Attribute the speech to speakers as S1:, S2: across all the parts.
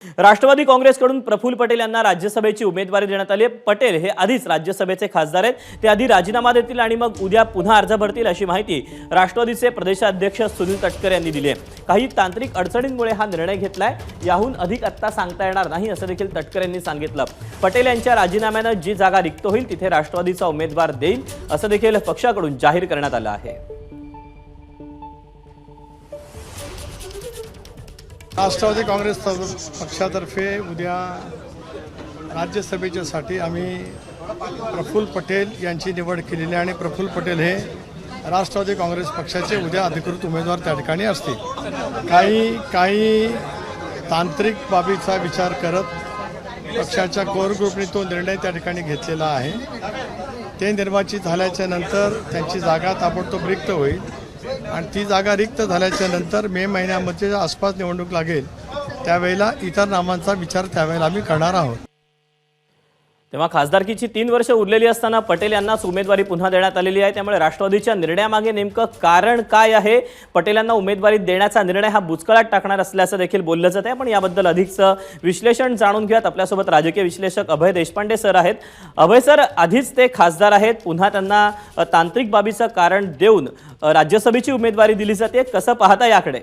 S1: राष्ट्रवादी काँग्रेसकडून प्रफुल्ल पटेल यांना राज्यसभेची उमेदवारी देण्यात आली आहे। पटेल हे आधीच राज्यसभेचे खासदार आहेत। ते आधी राजीनामा देतील आणि मग उद्या पुन्हा अर्ज भरतील अशी माहिती राष्ट्रवादीचे प्रदेशाध्यक्ष सुनील तटकरे यांनी दिली आहे। काही तांत्रिक अडचणींमुळे हा निर्णय घेतलाय, याहून अधिक आता सांगता येणार नाही असं देखील तटकरे यांनी सांगितलं। पटेल यांच्या राजीनाम्याने जी जागा रिक्त होईल तिथे राष्ट्रवादीचा उमेदवार देईल असं देखील पक्षाकडून जाहीर करण्यात आलं आहे।
S2: राष्ट्रवादी काँग्रेस पक्षातर्फे उद्या राज्यसभेच्यासाठी आम्ही प्रफुल्ल पटेल यांची निवड केलेली आहे आणि प्रफुल्ल पटेल हे राष्ट्रवादी काँग्रेस पक्षाचे उद्या अधिकृत उमेदवार त्या ठिकाणी असतील। काही तांत्रिक बाबीचा विचार करत पक्षाच्या कोर ग्रुपने तो निर्णय त्या ठिकाणी घेतलेला आहे। ते निर्वाचित झाल्याच्या नंतर त्यांची जागा ताबडतोब रिक्त होईल आणि ती जागा रिक्त झाल्याच्या नंतर मे महिन्यामध्ये आसपास निवडणूक लागेल, त्यावेळेला इतर नामांचा विचार त्यावेळेला आम्ही करणार आहोत।
S1: तेव्हा खासदारकीची 3 वर्ष उरलेली असताना पटेल यांनाच उमेदवारी पुन्हा देण्यात आलेली आहे। त्यामुळे राष्ट्रवादीच्या निर्णयामागे नेमकं कारण काय आहे? पटेल यांना उमेदवारी देण्याचा निर्णय हा बुचकळ्यात टाकणार असल्याचं देखील बोललं जात आहे। पण याबद्दल अधिकचं विश्लेषण जाणून घेऊयात। आपल्यासोबत राजकीय विश्लेषक अभय देशपांडे सर आहेत। अभय सर, आधीच ते खासदार आहेत, पुन्हा त्यांना तांत्रिक बाबीचं कारण देऊन राज्यसभेची उमेदवारी दिली जाते, कसं पाहता याकडे?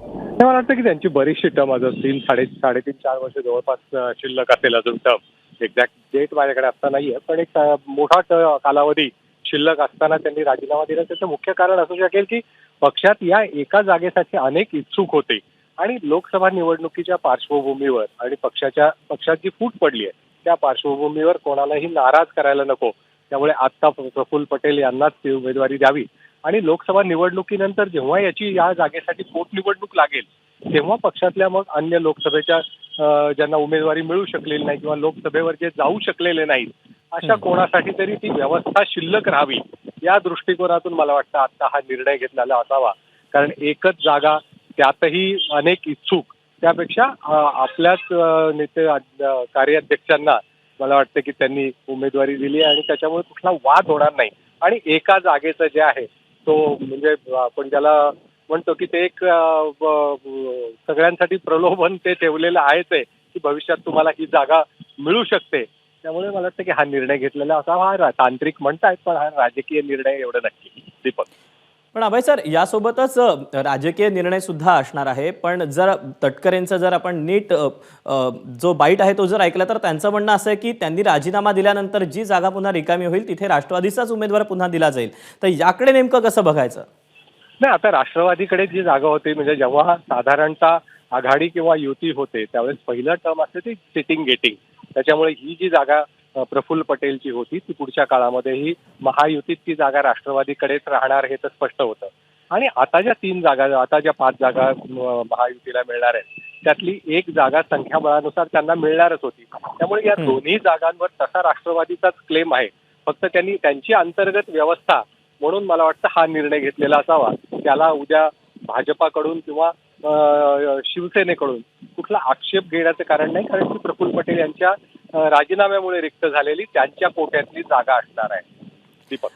S3: मला वाटतं की त्यांची बरीचशी टर्म अजून 3-4 वर्ष जवळपास शिल्लक असेल अजून टर्म। एक्झॅक्ट डेट माझ्याकडे आता नाहीये, पण एक मोठा कालावधी शिल्लक असताना त्यांनी राजीनामा दिला। त्याचं मुख्य कारण असू शकेल की पक्षात या एका जागेसाठी अनेक इच्छुक होते आणि लोकसभा निवडणुकीच्या पार्श्वभूमीवर आणि पक्षात जी फूट पडली आहे त्या पार्श्वभूमीवर कोणालाही नाराज करायला नको, त्यामुळे आता प्रफुल्ल पटेल यांनाच ती उमेदवारी द्यावी आणि लोकसभा निवडणुकीनंतर जेव्हा या जागेसाठी पोटनिवडणूक लागेल तेव्हा पक्षातल्या मग अन्य लोकसभेच्या ज्यांना उमेदवारी मिळू शकलेली नाही किंवा लोकसभेवर जे जाऊ शकलेले नाहीत अशा कोणासाठी तरी ती व्यवस्था शिल्लक राहावी, या दृष्टिकोनातून मला वाटतं आता हा निर्णय घेतलेला असावा। कारण एकच जागा, त्यातही अनेक इच्छुक, त्यापेक्षा आपल्याच नेते कार्याध्यक्षांना मला वाटतं की त्यांनी उमेदवारी दिली आणि त्याच्यामुळे कुठला वाद होणार नाही आणि एका जागेचं जे आहे तो म्हणजे आपण ज्याला म्हणतो की ते एक सगळ्यांसाठी प्रलोभन ते ठेवलेलं आहेच आहे की भविष्यात तुम्हाला ही जागा मिळू शकते। त्यामुळे मला वाटतं की हा निर्णय घेतलेला असावा। हा तांत्रिक म्हणतायत पण हा राजकीय निर्णय एवढं नक्की। दीपक,
S1: पण अभय सर, यासोबतच राजकीय निर्णय सुद्धा असणार आहे। पण जर तटकरेंचं जर आपण नीट जो बाईट आहे तो जर ऐकला तर त्यांचं म्हणणं असं आहे की त्यांनी राजीनामा दिल्यानंतर जी जागा पुन्हा रिकामी होईल तिथे राष्ट्रवादीचाच उमेदवार पुन्हा दिला जाईल। तर याकडे नेमकं कसं बघायचं?
S3: नाही, आता राष्ट्रवादीकडे जी जागा होती म्हणजे जेव्हा साधारणतः आघाडी किंवा युती होते त्यावेळेस पहिलं टर्म असते ती सिटिंग गेटिंग, त्याच्यामुळे ही जी जागा प्रफुल्ल पटेलची होती ती पुढच्या काळामध्येही महायुतीत ती जागा राष्ट्रवादीकडेच राहणार हे तर स्पष्ट होतं। आणि आता ज्या 5 जागा महायुतीला मिळणार आहेत त्यातली एक जागा संख्याबळानुसार त्यांना मिळणारच होती, त्यामुळे या दोन्ही जागांवर तसा राष्ट्रवादीचाच क्लेम आहे। फक्त त्यांनी त्यांची अंतर्गत व्यवस्था म्हणून मला वाटतं हा निर्णय घेतलेला असावा। त्याला उद्या भाजपाकडून किंवा शिवसेनेकडून कुठला आक्षेप घेण्याचं कारण नाही, कारण की प्रफुल्ल पटेल यांच्या राजीनाम्यामुळे रिक्त झालेली त्यांच्या कोट्यातली जागा असणार आहे। दीपक,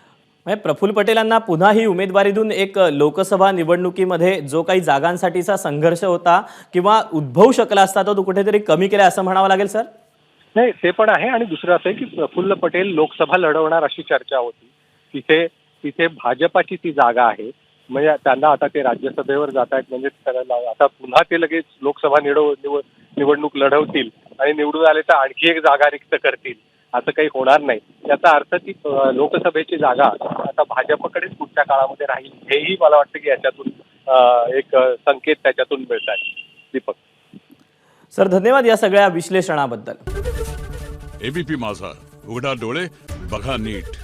S1: प्रफुल्ल पटेल यांना पुन्हा ही उमेदवारी देऊन एक लोकसभा निवडणुकीमध्ये जो काही जागांसाठीचा संघर्ष होता किंवा उद्भवू शकला असता तो कुठेतरी कमी केला असं म्हणावं लागेल सर?
S3: नाही, ते पण आहे आणि दुसरं असं आहे की प्रफुल्ल पटेल लोकसभा लढवणार अशी चर्चा होती। तिथे भाजपाची ती जागा आहे, म्हणजे त्यांना आता ते राज्यसभेवर जात आहेत, म्हणजे आता पुन्हा ते लगेच लोकसभा निवडणूक लढवतील आणि निवडून आले तर आणखी एक जागा रिक्त करतील असं काही होणार नाही। याचा अर्थ ती लोकसभेची जागा आता भाजपकडेच पुढच्या काळामध्ये राहील, हेही मला वाटतं की याच्यातून एक संकेत त्याच्यातून मिळतात। दीपक
S1: सर, धन्यवाद या सगळ्या विश्लेषणाबद्दल।
S4: एबीपी माझा, उघडा डोळे बघा नीट।